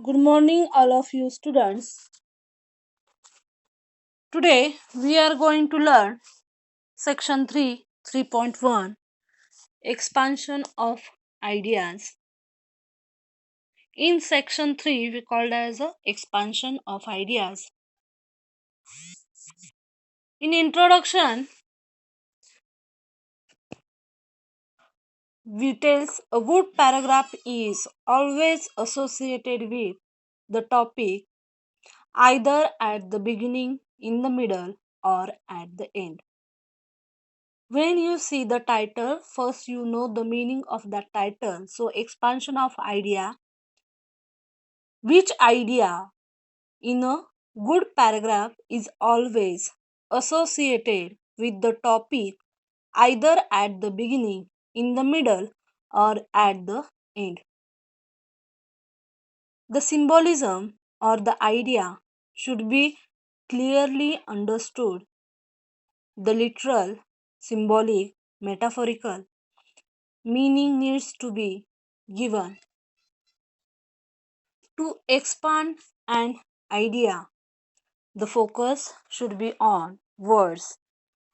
Good morning, all of you students. Today we are going to learn section 3, 3.1 expansion of ideas. In section 3, we called as a expansion of ideas. In introduction, we tells a good paragraph is always associated with the topic either at the beginning, in the middle, or at the end. When you see the title, first you know the meaning of that title. So, expansion of idea. Which idea in a good paragraph is always associated with the topic either at the beginning, in the middle, or at the end. The symbolism or the idea should be clearly understood. The literal, symbolic, metaphorical meaning needs to be given. To expand an idea, the focus should be on words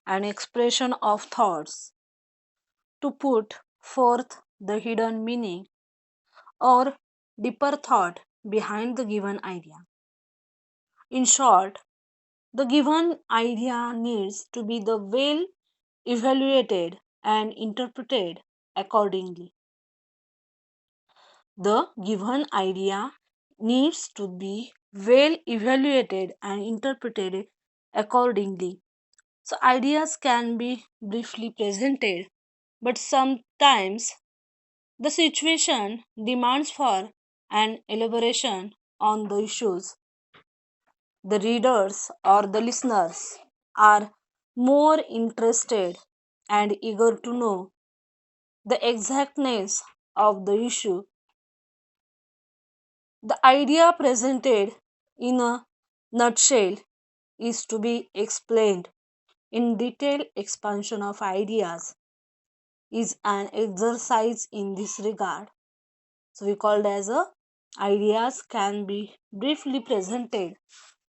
and expression of thoughts. To put forth the hidden meaning or deeper thought behind the given idea. In short, the given idea needs to be the well evaluated and interpreted accordingly. The given idea needs to be well evaluated and interpreted accordingly. So, ideas can be briefly presented, but sometimes the situation demands for an elaboration on the issues. The readers or the listeners are more interested and eager to know the exactness of the issue. The idea presented in a nutshell is to be explained in detail. Expansion of ideas is an exercise in this regard. So we called as a ideas can be briefly presented,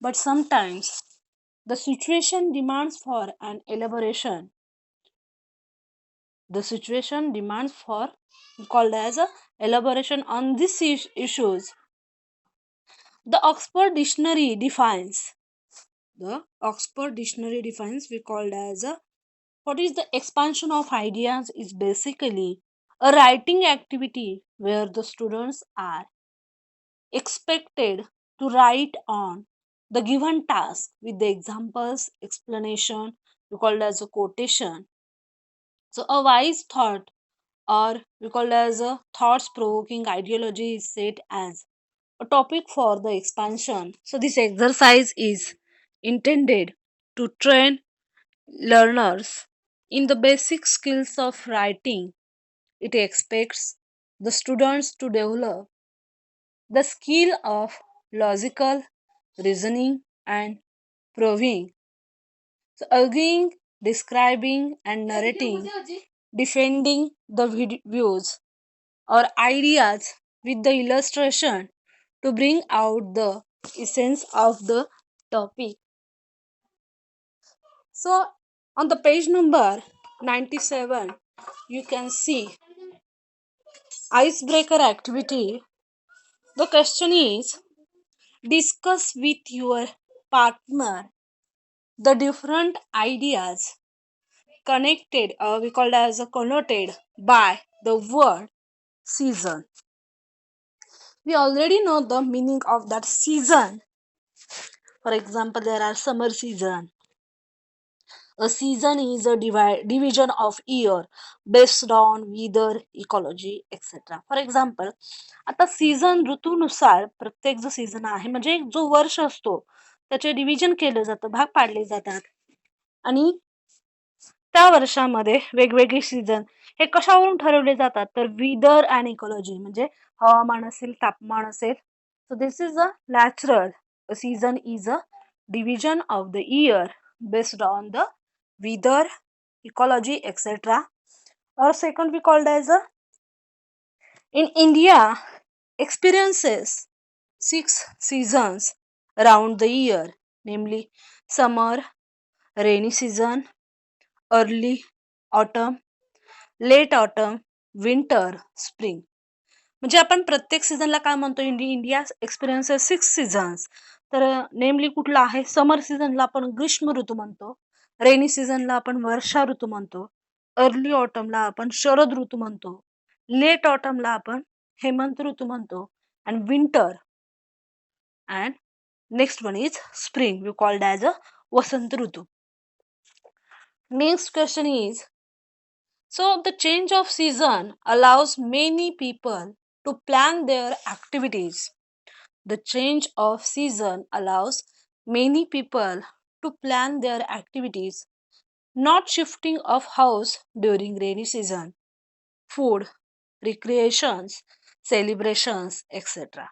but sometimes the situation demands for an elaboration. The situation demands for called as a elaboration on these issues. The Oxford Dictionary defines we called as a what is the expansion of ideas is basically a writing activity where the students are expected to write on the given task with the examples, explanation, we call as a quotation. So a wise thought or we call as a thoughts provoking ideology is set as a topic for the expansion. So this exercise is intended to train learners in the basic skills of writing. It expects the students to develop the skill of logical reasoning and proving. So arguing, describing, and narrating, defending the views or ideas with the illustration to bring out the essence of the topic. So, on the page number 97, you can see icebreaker activity. The question is discuss with your partner the different ideas connected or we call as a connoted by the word season. We already know the meaning of that season. For example, there are summer season. A season is a division of year based on weather, ecology, etc. For example आता season ऋतूनुसार प्रत्येक जो season आहे म्हणजे जो वर्ष असतो त्याचे division केलं जातं, भाग पाडले जातात आणि त्या वर्षामध्ये वेगवेगळे सीझन हे कशावरून ठरवले जातात तर विदर अँड इकॉलॉजी म्हणजे हवामान असेल, तापमान असेल. सो this is a natural season is a division of the year based on the weather, ecology, etc. Or second we called as a in India experiences 6 seasons around the year, namely summer, rainy season, early autumn, late autumn, winter, spring. म्हणजे आपण प्रत्येक सीझनला काय म्हणतो, India experiences 6 seasons. तर नेमली कुठला आहे? Summer सीझनला आपण ग्रीष्म ऋतू म्हणतो, रेनी सीझनला आपण वर्षा ऋतू म्हणतो, अर्ली ऑटमला आपण शरद ऋतू म्हणतो, लेट ऑटमला आपण हेमंत ऋतू म्हणतो, and winter and next one is spring, we called as a vasant ritu. Next question is, so the change of season allows many people to plan their activities. The change of season allows many people to plan their activities, not shifting of house during rainy season, food, recreations, celebrations, etc.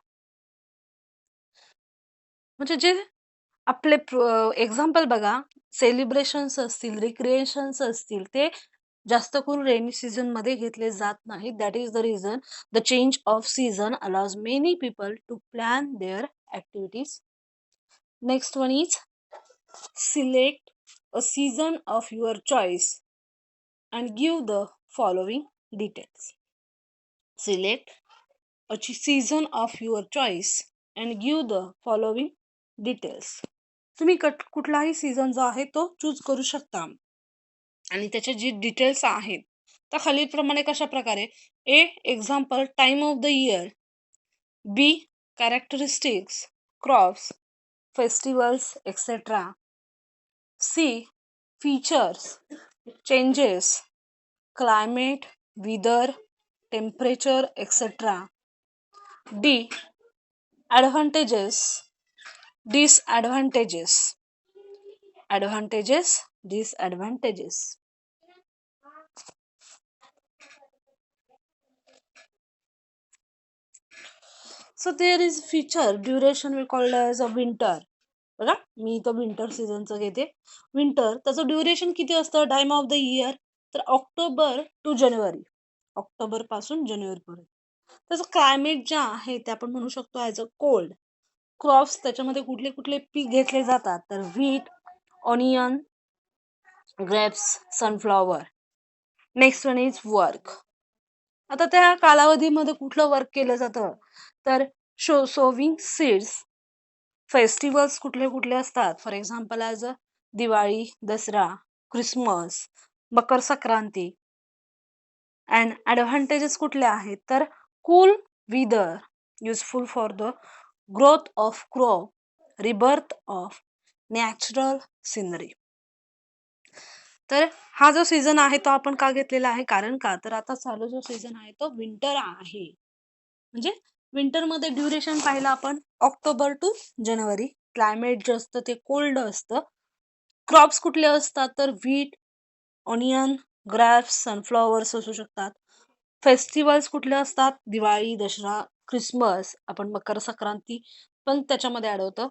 म्हणजे जे आपले example बघा, celebrations असतील, रिक्रिएशन्स असतील, ते जास्त करून rainy season मध्ये घेतले जात नाही. That is the reason the change of season allows many people to plan their activities. Next one is select a season of your choice and give the following details. Select a season of your choice and give the following details. तुम्ही कुठलाही season जो आहे तो choose करू शकता आणि त्याचे जे details आहेत त्या खालीलप्रमाणे कशा प्रकारे: A example time of the year, B characteristics, crops, festivals etcetera, C features, changes, climate, weather, temperature etcetera, D advantages, disadvantages, advantages, disadvantages. So there is feature duration we call as a winter. बघा, मी तो winter सीझनचं घेते. Winter त्याचं duration किती असतं time of the year? तर October to January, October पासून जानेवारी पर्यंत. त्याचं क्लायमेट जे आहे ते आपण म्हणू शकतो ॲज अ कोल्ड. क्रॉप्स त्याच्यामध्ये कुठले कुठले पीक घेतले जातात? तर wheat, onion, grapes, sunflower. Next one is work. आता त्या कालावधीमध्ये कुठलं वर्क केलं जातं? तर सोविंग सीड्स. फेस्टिवल्स कुठले कुठले असतात? For example as a Diwali, Dussehra, Christmas, Makar Sankranti. And advantages कुठले आहेत? तर cool weather, useful for the growth of crop, rebirth of natural scenery. तर हा जो सीझन आहे तो आपण का घेतलेला आहे? कारण का तर आता चालू जो सीझन आहे तो विंटर आहे. म्हणजे विंटर मध्ये ड्युरेशन पाहिलं आपण ऑक्टोबर टू जानेवारी. क्लायमेट जे असतं ते कोल्ड असतं. क्रॉप्स कुठले असतात? तर व्हीट, ऑनियन, ग्रेप्स, सनफ्लॉवर्स असू शकतात. फेस्टिवल्स कुठले असतात? दिवाळी, दसरा, क्रिसमस, आपण मकर संक्रांती पण त्याच्यामध्ये ऍड होतं.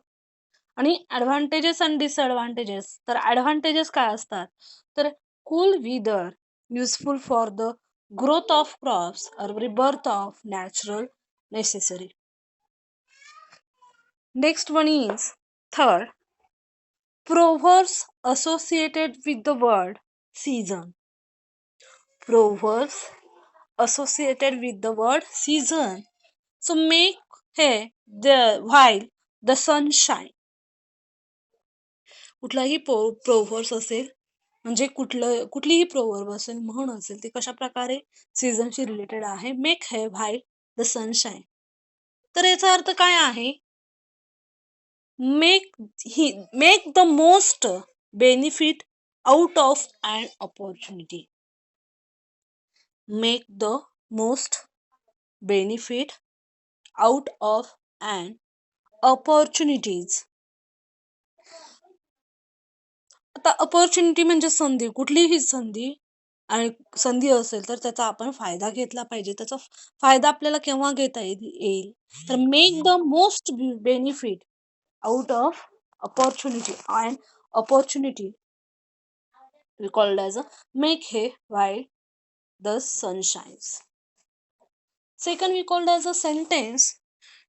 आणि ऍडव्हान्टेजेस आणि डिसएडव्हान्टेजेस. तर ऍडव्हान्टेजेस काय असतात? तर cool weather, useful for the growth of crops और rebirth of natural necessary. Next one is third, proverbs associated with the word season. Proverbs associated with the word season. So make hay the while the sun shine. कुठलाही proverbs असेल म्हणजे कुठलीही proverb असेल, म्हण असेल, ते कशा प्रकारे सीझनशी रिलेटेड आहे. Make hay while the sunshine. तर याचा अर्थ काय आहे? Make the most benefit out of an opportunity. Make the most benefit out of an opportunities. आता अपॉर्च्युनिटी म्हणजे संधी, कुठलीही संधी आणि संधी असेल तर त्याचा आपण फायदा घेतला पाहिजे. त्याचा फायदा आपल्याला केव्हा घेता येईल? तर make the most benefit out of opportunity. And opportunity we called as a make hay while the sun shines. Second we called as a sentence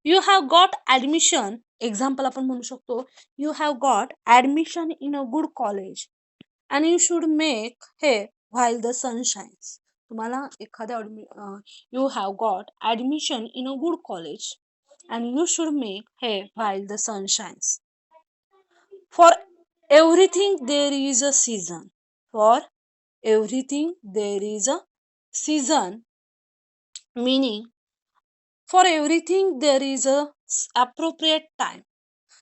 you have got admission, example आपण म्हणू शकतो, you have got admission in a good college and you should make hay while the sun shines. तुम्हाला एखाद्या you have got admission in a good college and you should make hay while the sun shines. For everything there is a season. For everything there is a season, meaning for everything there is a appropriate time.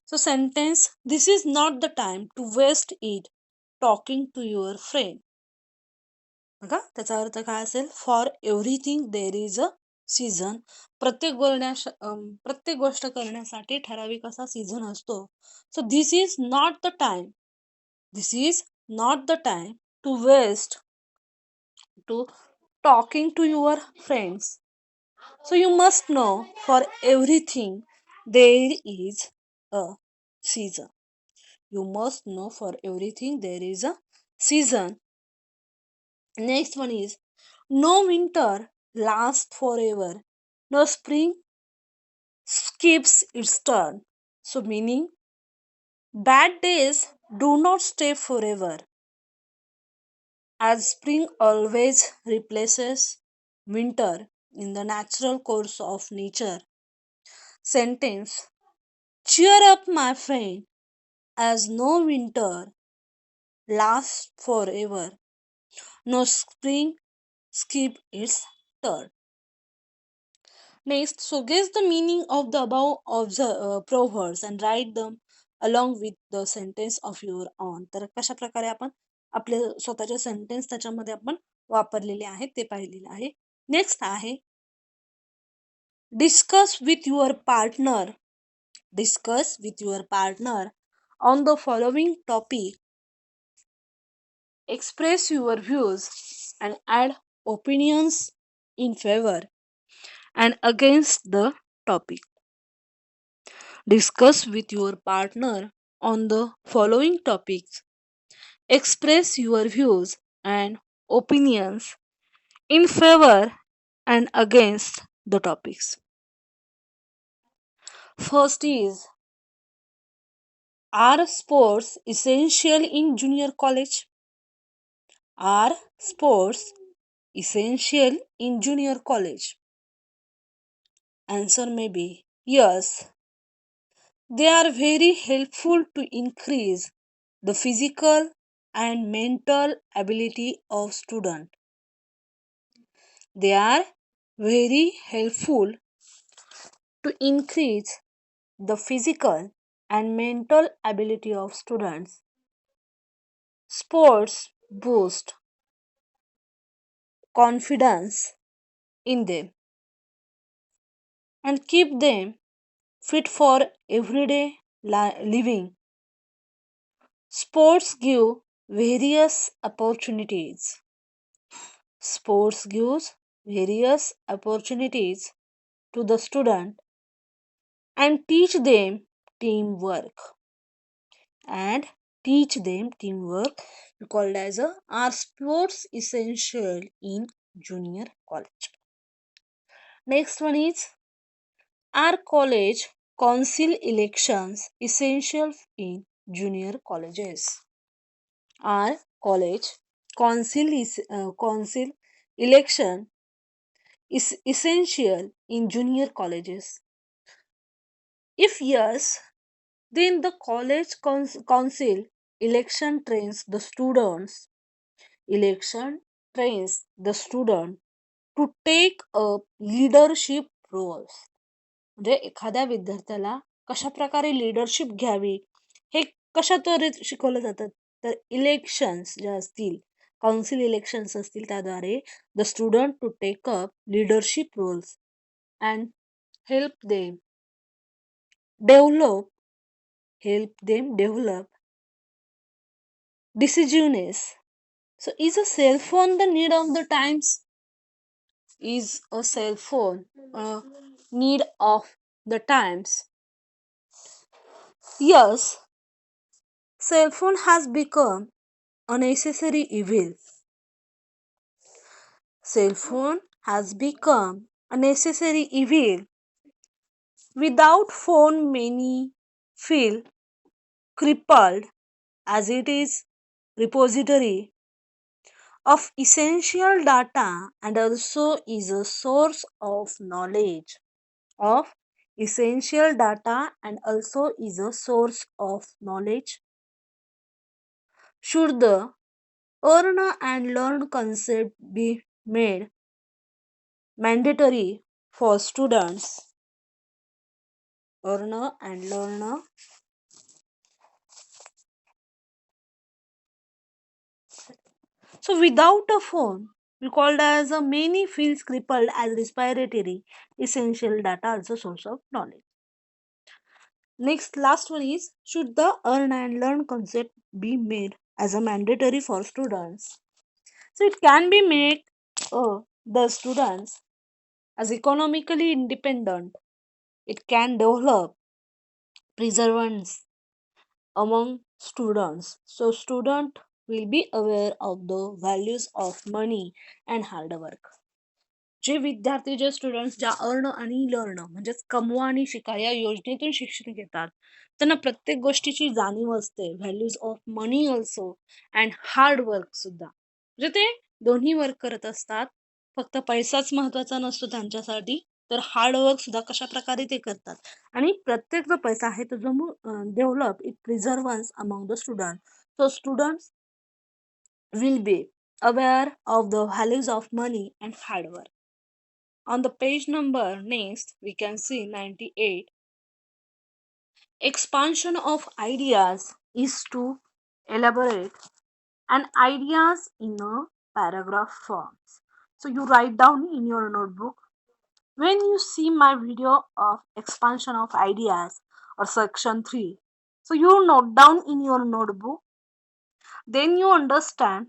So sentence, this is not the time to waste it talking to your friend. बघा त्याचा अर्थ काय असेल, for everything there is a season. प्रत्येक गोष्ट करण्यासाठी ठराविक असा सीझन असतो. So this is not the time to waste to talking to your friends. So you must know for everything there is a season. You must know for everything there is a season. Next one is, no winter lasts forever. No spring skips its turn. So meaning bad days do not stay forever, as spring always replaces winter in the natural course of nature. Sentence, cheer up, my friend, as no winter lasts forever, no spring skip its turn. Next, so guess the meaning of the above of the proverbs and write them along with the sentence of your own. तर कशा प्रकारे आपण आपले स्वतःचे sentence त्याच्यामध्ये आपण वापरलेले आहेत ते पाहिलेले आहे. नेक्स्ट आहे, discuss with your partner. Discuss with your partner on the following topic. Express your views and add opinions in favor and against the topic. Discuss with your partner on the following topics. Express your views and opinions in favor and against the topics. First is, are sports essential in junior college? Are sports essential in junior college? Answer may be yes. They are very helpful to increase the physical and mental ability of student. They are very helpful to increase the physical and mental ability of students. Sports boost confidence in them and keep them fit for everyday living. Sports give various opportunities. Sports gives various opportunities to the student and teach them teamwork. And teach them teamwork called as a are sports essential in junior college. Next one is, are college council elections essential in junior colleges? Are college council election is essential in junior colleges? If yes, then the college council election trains the students. Election trains the student to take up leadership roles. म्हणजे एखाद्या विद्यार्थ्याला कशा प्रकारे leadership घ्यावी हे कशा त्वरित शिकवलं जातं, तर इलेक्शन्स ज्या असतील, काउन्सिल इलेक्शन्स असतील, त्याद्वारे the student to take up leadership roles and help them develop decisiveness. So is a cell phone the need of the times? Is a cell phone a need of the times? Yes, cell phone has become a necessary evil. Cell phone has become a necessary evil Without phone, many feel crippled as it is repository of essential data and also is a source of knowledge of essential data and also is a source of knowledge. Should the earn and learn concept be made mandatory for students? Earn and learn. So without a phone, we called as a many feels crippled as respiratory essential data also source of knowledge. Next, last one is should the earn and learn concept be made as a mandatory for students? So it can be made the students as economically independent. It can develop perseverance among students. So student will be aware of the values of money and hard work. जे विद्यार्थी जे students ज्या earn आणि learn म्हणजेच कमवा आणि शिका या योजनेतून शिक्षण घेतात त्यांना प्रत्येक गोष्टीची जाणीव असते values of money also and hard work सुद्धा म्हणजे ते दोन्ही वर्क करत असतात फक्त पैसाच महत्वाचा नसतो त्यांच्यासाठी तर हार्ड वर्क सुद्धा कशा प्रकारे ते करतात आणि प्रत्येक जो पैसा आहे तो जो develop it preservance among the student so students will be aware of the values of money and hard work. On the page number next, we can see 98. Expansion of ideas is to elaborate an ideas in a paragraph forms. So you write down in your notebook. When you see my video of expansion of ideas or section 3, so you note down in your notebook, then you understand,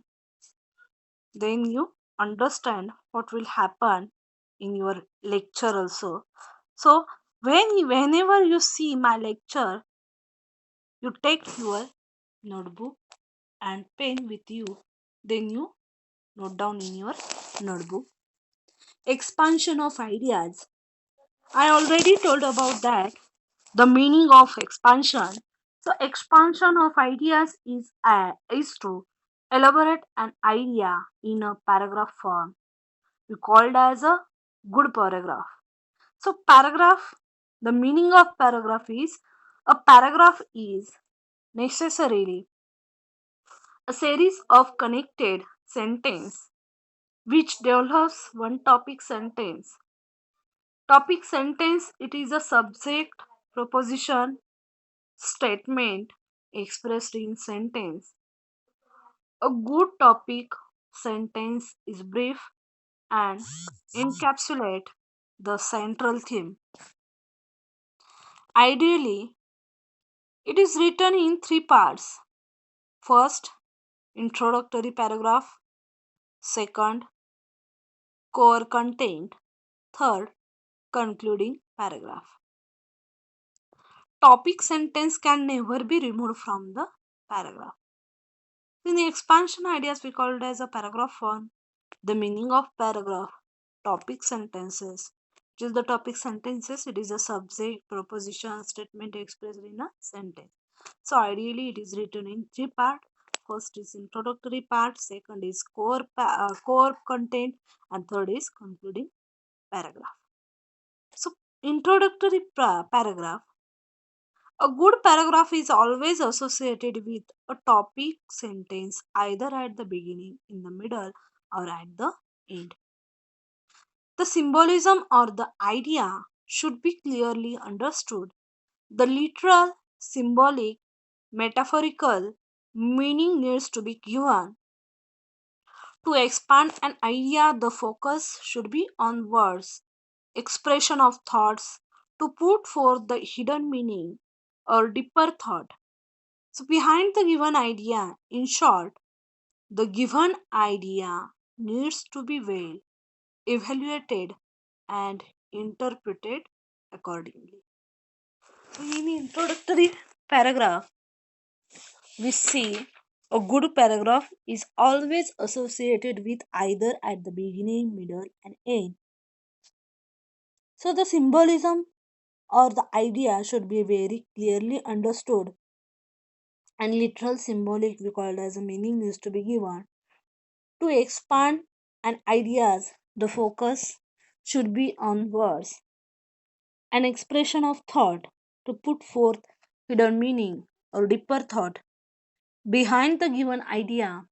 then you understand what will happen in your lecture also. So whenever you see my lecture, you take your notebook and pen with you. Then you note down in your notebook. Expansion of ideas. I already told about that. The meaning of expansion. So expansion of ideas is to elaborate an idea in a paragraph form. We called as a good paragraph. So paragraph, the meaning of paragraph is a paragraph is necessarily a series of connected sentence which develops one topic sentence. Topic sentence it is a subject, proposition, statement expressed in sentence. A good topic sentence is brief and encapsulate the central theme. Ideally, it is written in three parts. First, introductory paragraph. Second, core content. Third, concluding paragraph. Topic sentence can never be removed from the paragraph. In the expansion ideas, we call it as a paragraph one. The meaning of paragraph, topic sentences. Which is the topic sentences? It is a subject, proposition, statement expressed in a sentence. So ideally, it is written in three parts. First is introductory part, second is core content, and third is concluding paragraph. So introductory paragraph. A good paragraph is always associated with a topic sentence either at the beginning, in the middle, or at the end. The symbolism or the idea should be clearly understood. The literal, symbolic, metaphorical meaning needs to be given. To expand an idea, the focus should be on words, expression of thoughts, to put forth the hidden meaning or deeper thought. So, behind the given idea, in short, the given idea needs to be well evaluated and interpreted accordingly. So, in the introductory paragraph, we see a good paragraph is always associated with either at the beginning, middle, and end. So, the symbolism or the idea should be very clearly understood, and literal symbolic recalled as a meaning needs to be given. To expand an ideas, the focus should be on words, an expression of thought to put forth hidden meaning or deeper thought behind the given idea.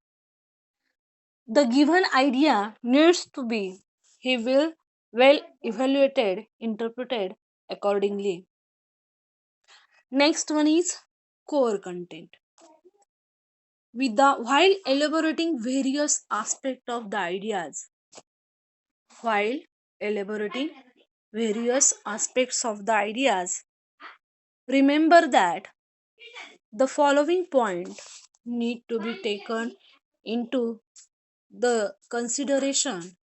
The given idea needs to be he will well evaluated, interpreted accordingly. Next one is core content. While elaborating various aspects of the ideas, while elaborating various aspects of the ideas, remember that the following point need to be taken into the consideration.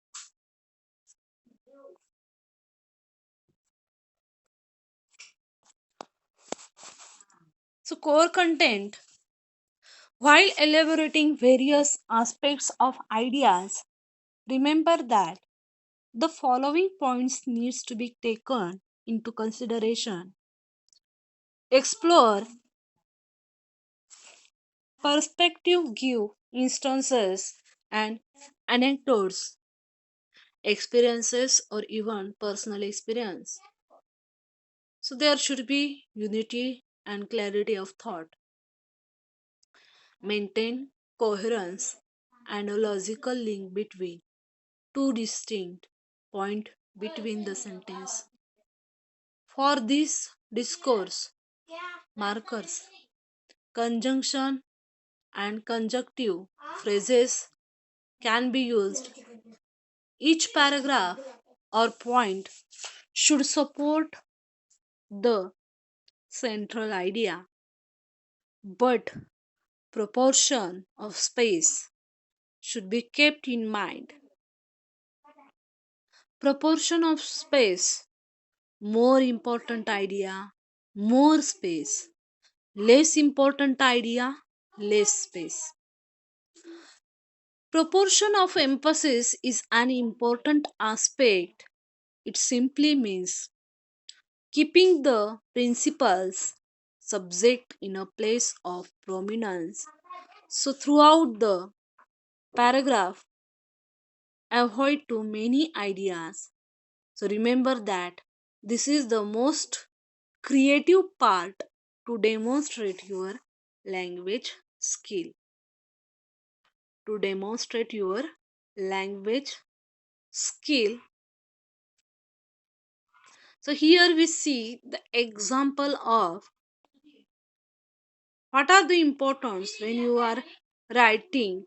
So core content, while elaborating various aspects of ideas, remember that the following points needs to be taken into consideration. Explore perspective, give instances and anecdotes, experiences or even personal experience. So there should be unity and clarity of thought. Maintain coherence and a logical link between two distinct points between the sentence. For this discourse markers, conjunction and conjunctive phrases can be used. Each paragraph or point should support the central idea, but proportion of space should be kept in mind. Proportion of space, more important idea, more space, less important idea, less space. Proportion of emphasis is an important aspect. It simply means keeping the principal's subject in a place of prominence. So, throughout the paragraph, avoid too many ideas. So, remember that this is the most creative part to demonstrate your language skill. To demonstrate your language skill. So, here we see the example of what are the importance when you are writing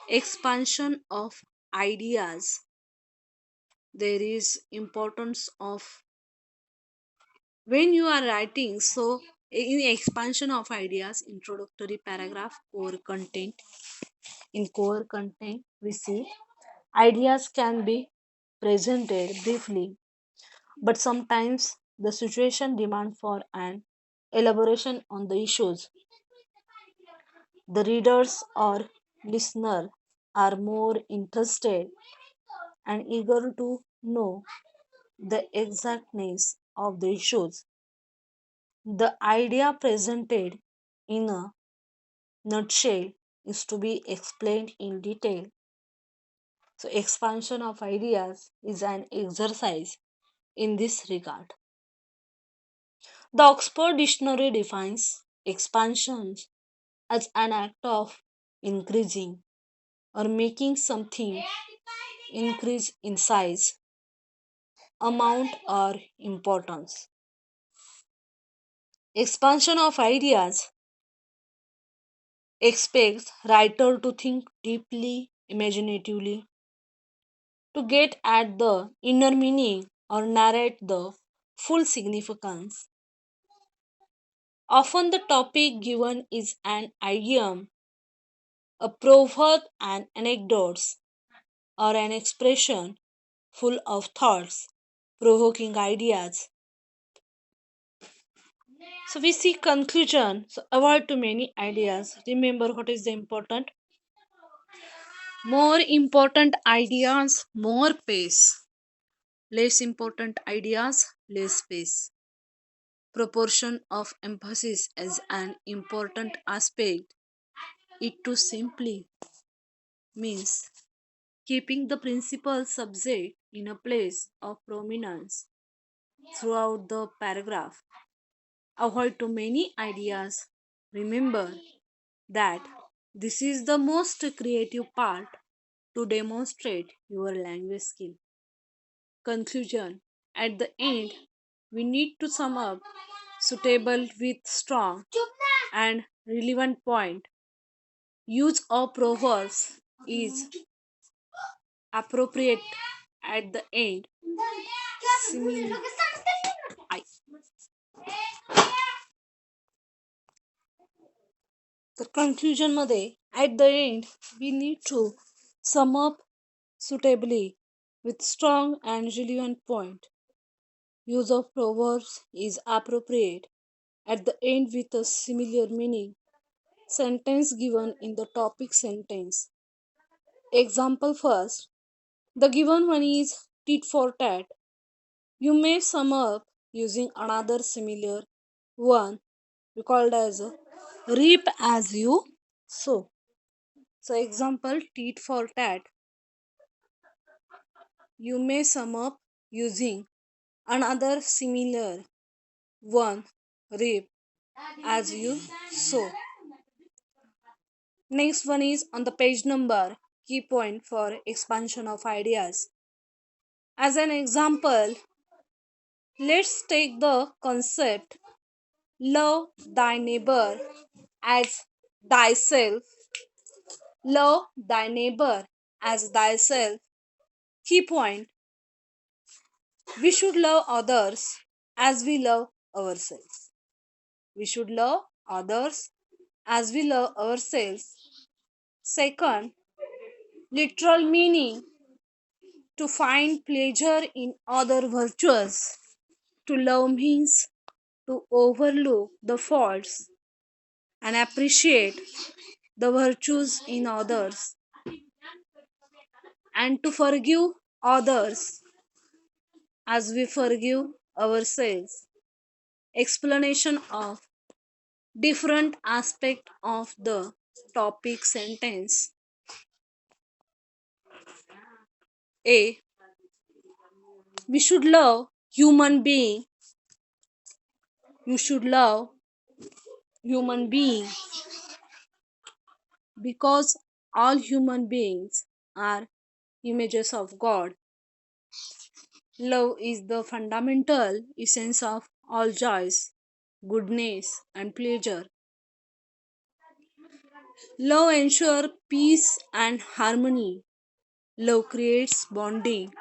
expansion of ideas. There is importance of when you are writing, so in expansion of ideas, introductory paragraph, core content. In core content we see ideas can be presented briefly, but sometimes the situation demand for an elaboration on the issues. The readers or listener are more interested and eager to know the exactness of the issues. The idea presented in a nutshell is to be explained in detail. So, expansion of ideas is an exercise in this regard. The Oxford Dictionary defines expansions as an act of increasing or making something increase in size, amount, or importance. Expansion of ideas expects writer to think deeply, imaginatively, to get at the inner meaning or narrate the full significance. Often the topic given is an idiom, a proverb, an anecdote, or an expression full of thoughts, provoking ideas. So we see conclusion. So avoid too many ideas. Remember what is the important. More important ideas, more pace. Less important ideas, less space. Proportion of emphasis is an important aspect. It too simply means keeping the principal subject in a place of prominence throughout the paragraph. Avoid too many ideas. Remember that this is the most creative part to demonstrate your language skill. Conclusion. At the end, we need to sum up suitable with strong and relevant point. Use of proverbs is appropriate at the end. Simile- I- The conclusion मध्ये at the end we need to sum up suitably with strong and relevant point. Use of proverbs is appropriate at the end with a similar meaning. Sentence given in the topic sentence. Example first. The given one is tit for tat. You may sum up using another similar one we called as a reap as you sow. So example tit for tat. You may sum up using another similar one reap as you sow. Next one is on the page number key point for expansion of ideas. As an example, let's take the concept love thy neighbor as thyself. Love thy neighbor as thyself. Key point, we should love others as we love ourselves. We should love others as we love ourselves. Second, literal meaning to find pleasure in other virtues. To love means to overlook the faults and appreciate the virtues in others, and to forgive others as we forgive ourselves. Explanation of different aspect of the topic sentence. A. We should love human being. You should love human being because all human beings are images of God. Love is the fundamental essence of all joys, goodness, and pleasure. Love ensures peace and harmony. Love creates bonding.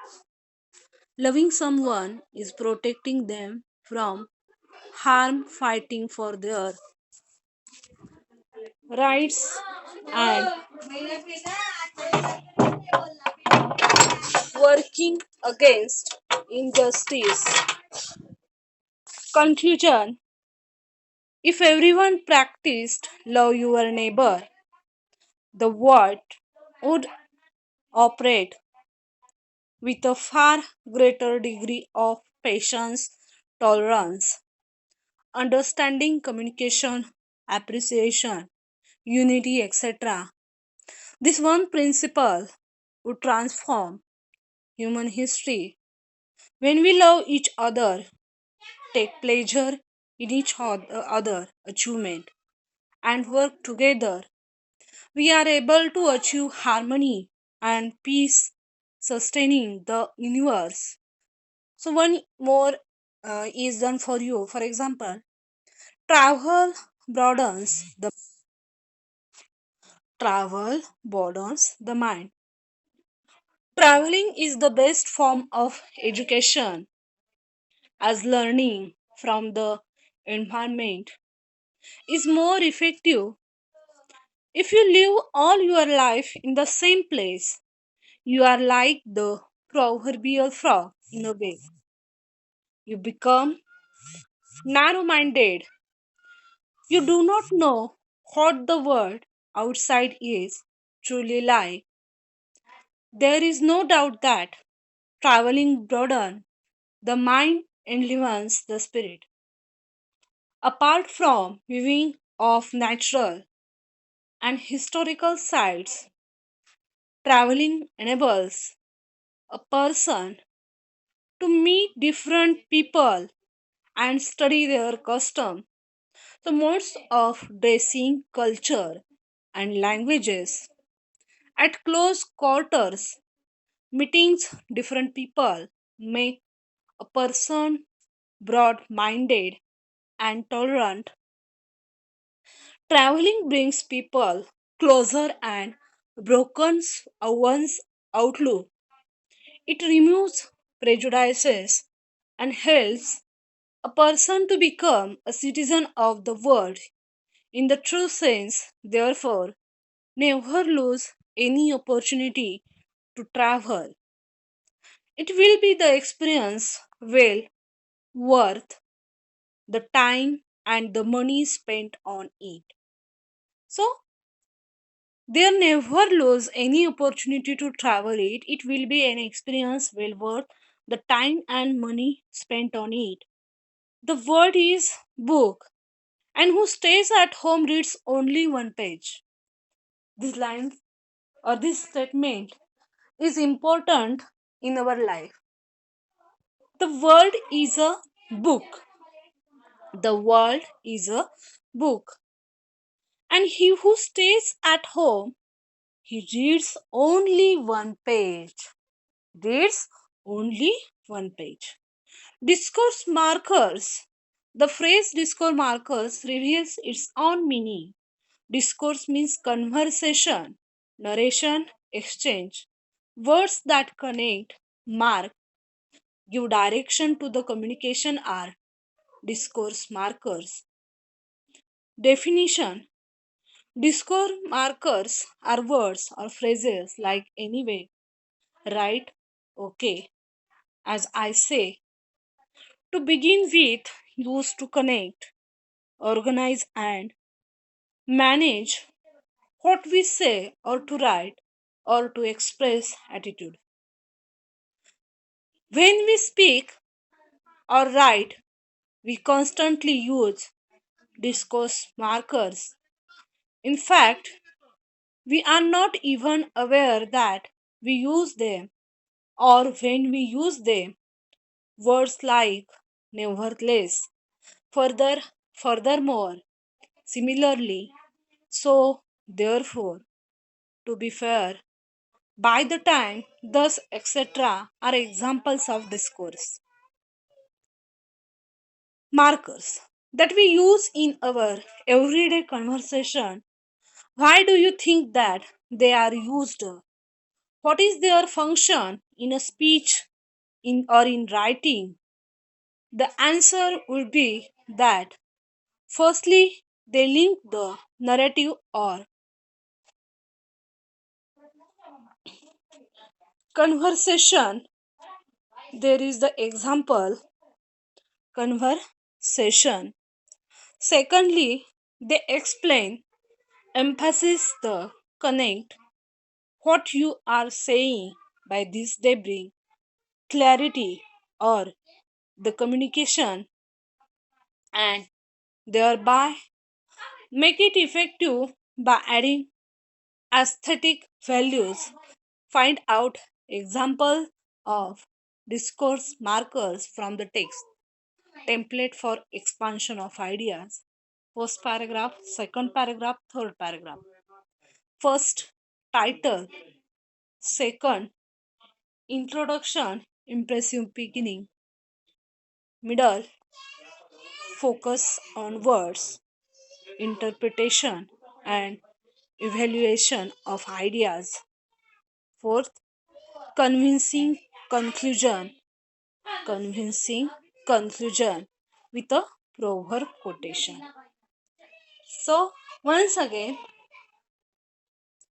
Loving someone is protecting them from harm, fighting for their rights, and working against injustice. Conclusion. If everyone practiced love your neighbor, the world would operate with a far greater degree of patience, tolerance, understanding, communication, appreciation, unity, etc. This one principle would transform human history. When we love each other, take pleasure in each other achievement, and work together, we are able to achieve harmony and peace, sustaining the universe. So, one more is done for you. For example, travel broadens the mind. Traveling is the best form of education, as learning from the environment is more effective. If you live all your life in the same place, you are like the proverbial frog in a way. You become narrow minded. You do not know what the world outside is truly like. There is no doubt that traveling broadens the mind enlivens the spirit. Apart from viewing of natural and historical sites, traveling enables a person to meet different people and study their custom, the modes of dressing, culture, and languages. At close quarters, meetings different people make a person broad minded and tolerant. Traveling brings people closer and brokens one's outlook. It removes prejudices and helps a person to become a citizen of the world in the true sense. Therefore, never lose any opportunity to travel. It will be the experience well worth the time and the money spent on it. So, there never lose any opportunity to travel it. It will be an experience well worth the time and money spent on it. The word is book, and who stays at home reads only one page. This line or this statement is important in our life. The world is a book. The world is a book. And he who stays at home, he reads only one page. Reads only one page. Discourse markers. The phrase discourse markers reveals its own meaning. Discourse means conversation, narration, exchange. Words that connect, mark, give direction to the communication are discourse markers. Definition. Discourse markers are words or phrases like anyway, right, okay, as I say, to begin with, used to connect, organize, and manage what we say or to write or to express attitude. When we speak or write, we constantly use discourse markers. In fact, we are not even aware that we use them, or when we use them, words like nevertheless, further, furthermore, similarly, so, therefore, to be fair, by the time, thus, etc., are examples of discourse markers that we use in our everyday conversation. Why do you think that they are used? What is their function in a speech in or in writing? The answer would be that firstly they link the narrative or conversation. There is the example conversation. Secondly, they explain, emphasis the connect what you are saying. By this they bring clarity or the communication and thereby make it effective by adding aesthetic values. Find out example of discourse markers from the text. Template for expansion of ideas. First paragraph, second paragraph, third paragraph. First, title. Second, introduction, impressive beginning. Middle, focus on words, interpretation, and evaluation of ideas. Fourth, convincing conclusion. Convincing conclusion with a proverb quotation. So, once again,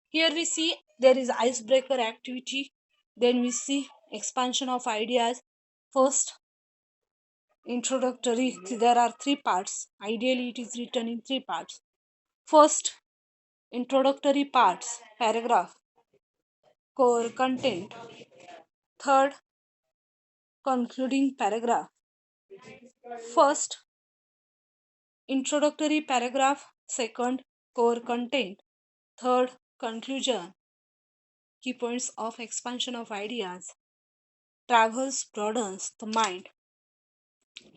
here we see there is icebreaker activity, then we see expansion of ideas. First, introductory, there are three parts. Ideally, it is written in three parts. First, introductory parts, paragraph, core content. Third, concluding paragraph. First, introductory paragraph. Second, core content. Third, conclusion. Key points of expansion of ideas. Travels broadens the mind.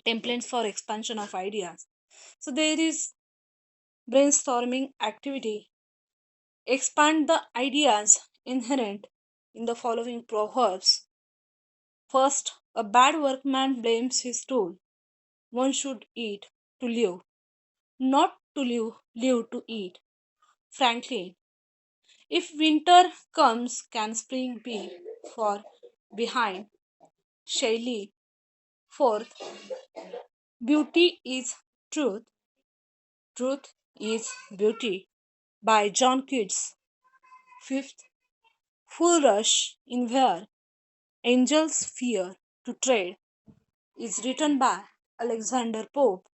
Templates for expansion of ideas. So there is brainstorming activity. Expand the ideas inherent in the following proverbs. First, a bad workman blames his tool. One should eat to live, not to live to eat. Franklin, if winter comes, can spring be for behind? Shelley. Fourth, beauty is truth. Truth is beauty by John Keats. Fifth, full rush in where angels fear to tread is written by Alexander Pope.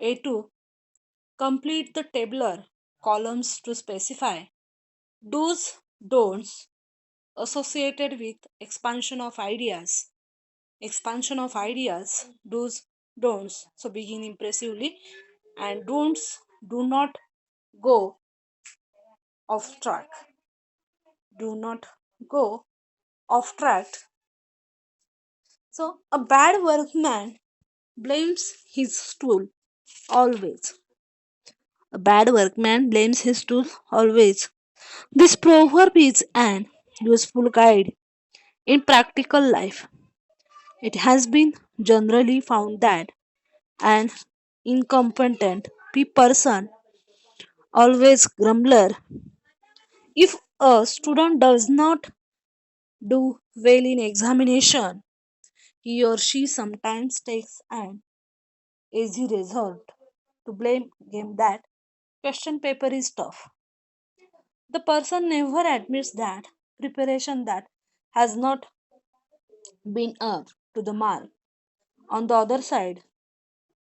A2. Complete the tabular columns to specify do's, don'ts associated with expansion of ideas. Expansion of ideas, do's, don'ts. So begin impressively and don'ts do not go off track. Do not go off track. So a bad workman blames his stool always. A bad workman blames his tool always. This proverb is an useful guide in practical life. It has been generally found that an incompetent person always grumbler. If a student does not do well in examination, he or she sometimes takes an easy result to blame game that question paper is tough. The person never admits that preparation that has not been up to the mark. On the other side,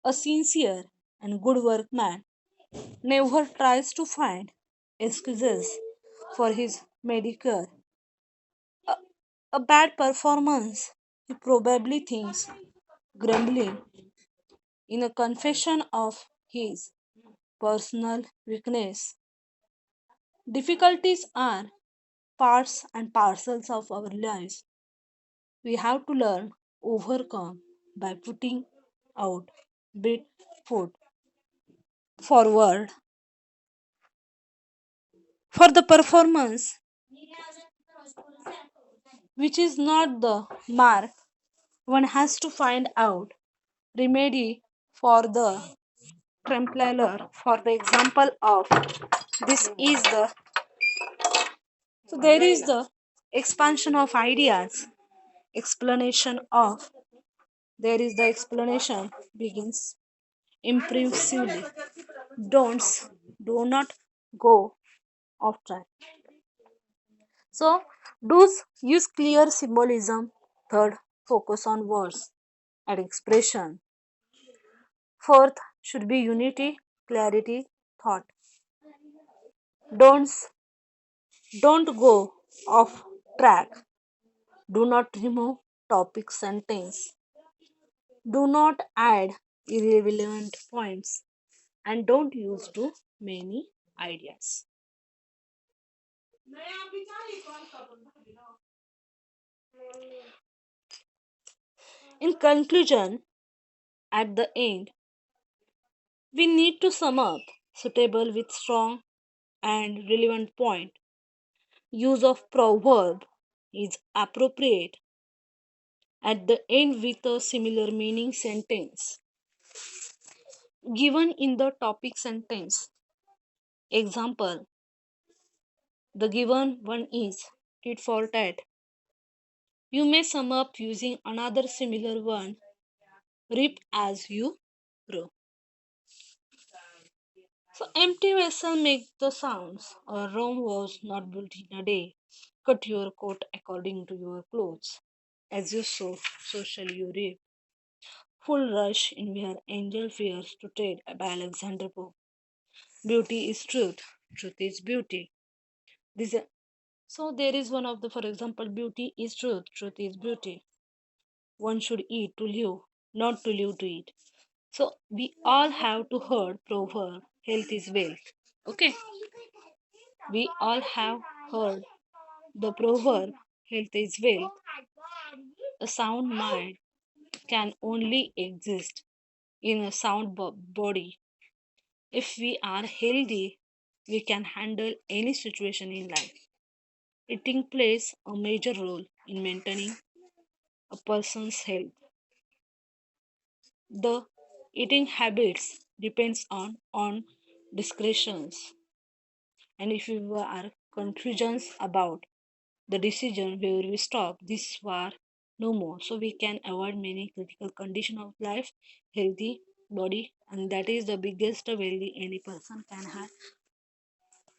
a sincere and good workman never tries to find excuses for his mediocre. A, a bad performance, he probably thinks, grumbling in a confession of his personal weakness. Difficulties are parts and parcels of our lives. We have to learn overcome by putting out bit foot forward for the performance which is not the mark. One has to find out remedy for the trembler. For the example of this is the, so there is the expansion of ideas. Explanation of, there is the explanation begins impulsively. Don'ts, do not go off track. So do's use clear symbolism. Third, focus on words and expression. Fourth, should be unity, clarity, thought. Don'ts, don't go off track. Do not remove topic sentence. Do not add irrelevant points. And don't use too many ideas. In conclusion, at the end, we need to sum up suitable with strong and relevant point. Use of proverb is appropriate at the end with a similar meaning sentence given in the topic sentence. Example, the given one is tit for tat. You may sum up using another similar one, reap as you grow. So empty vessel make the sounds, or Rome was not built in a day. Cut your coat according to your clothes. As you sow, so shall you reap. Full rush in where angel fears to tread by Alexander Pope. Beauty is truth. Truth is beauty. This so there is one of the, for example, beauty is truth. Truth is beauty. One should eat to live, not to live to it. So we all have to heard proverb health is wealth. Okay, we all have heard the proverb health is wealth. A sound mind can only exist in a sound body. If we are healthy, we can handle any situation in life. Eating plays a major role in maintaining a person's health. The eating habits depends on discretions, and if you are confusions about the decision where we stop this war no more, so we can avoid many critical condition of life, healthy body, and that is the biggest value any person can have.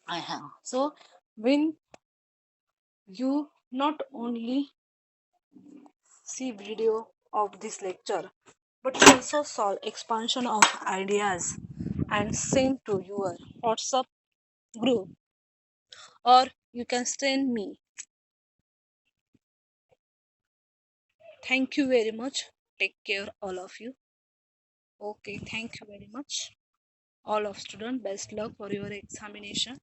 I have. So when you not only see video of this lecture but also solve expansion of ideas and send to your WhatsApp group, or you can send me. Thank you very much. Take care all of you. Okay, thank you very much. All of student, best luck for your examination.